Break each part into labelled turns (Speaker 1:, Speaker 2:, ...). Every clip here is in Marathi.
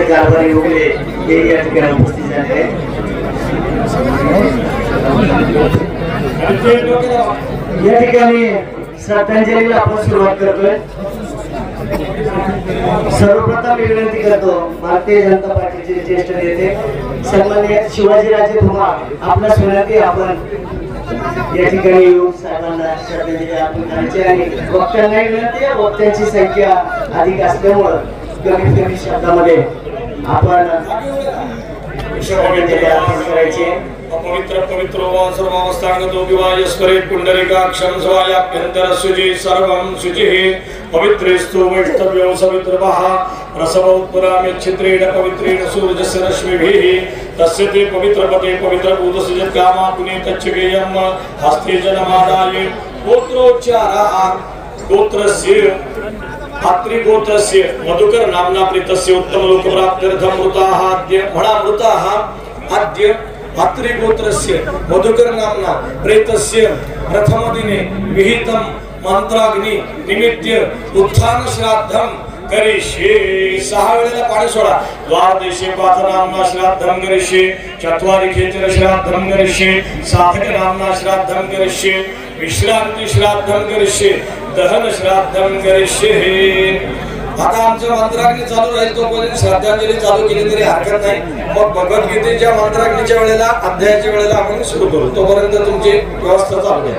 Speaker 1: कारभारी उगले हे या ठिकाणी उपस्थित झाले या ठिकाणी श्रद्धांजलीला आपण सुरुवात करतोय। सर्वप्रथम विनंती करतो भारतीय जनता पार्टीचे ज्येष्ठ नेते सन्माननीय शिवाजीराजे धुमाळ आपल्या विनंती आपण या ठिकाणी येऊन साहेबांना श्रद्धांजली अर्पण करायची आणि वक्त्यांना विनंती आहे, वक्त्यांची संख्या अधिक असल्यामुळे कमीत कमी शब्दामध्ये आपण श्रद्धांजली अर्पण करायची।
Speaker 2: पवित्र पवित्रो वा सर्वावस्थांगतो विवायस्वरे पुंडरीकाक्षं स्वायाभ्यंतर शुचि सर्वं शुचिः पवित्रेस्तु वैष्णव्यो सवित्रवः रसवोत्पराम्यच्छित्रेण पवित्रेण सूर्यस्य रश्मिभिः तस्य ते पवित्रपते पवित्रभूतस्य यत्कामा पुनीतच्चकेयं हस्ते जनमादाय गोत्रोच्चारः गोत्रस्य भातृगोत्रस्य मधुकर नाम्ना प्रीतस्य उत्तमलोकप्राप्त्यर्थं मृताः अद्य मृताः अद्य भातृगोत्रस्य मधुकर नामना प्रेतस्य प्रथम दिने विहितं मंत्राग्नि निमित्य उत्थान श्राद्धं करिष्ये। 6 वेळेला पाणी सोडा। द्वादशे पाथ नामना श्राद्धं करिष्ये, चत्वारि खेचर श्राद्धं करिष्ये, साधक नामना श्राद्धं करिष्ये, विश्रांती श्राद्धं करिष्ये, दहन श्राद्धं करिष्ये। आता आमच्या मंत्राग्नी चालू राहील तोपर्यंत श्रद्धांजली चालू केली तरी हरकत नाही। मग भगवद्गीतेच्या मंत्राग्नीच्या वेळेला अध्यायाच्या वेळेला आपण सुरू करू, तोपर्यंत तुमची व्यवस्था चालू द्या।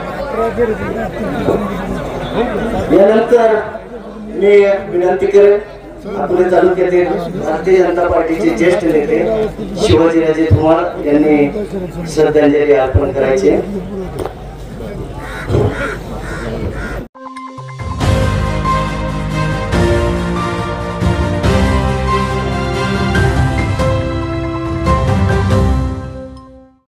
Speaker 1: यानंतर मी विनंती करेन आपले तालुक्यातील भारतीय जनता पार्टीचे ज्येष्ठ नेते शिवाजीराजे धुमाळ यांनी श्रद्धांजली अर्पण करायचे।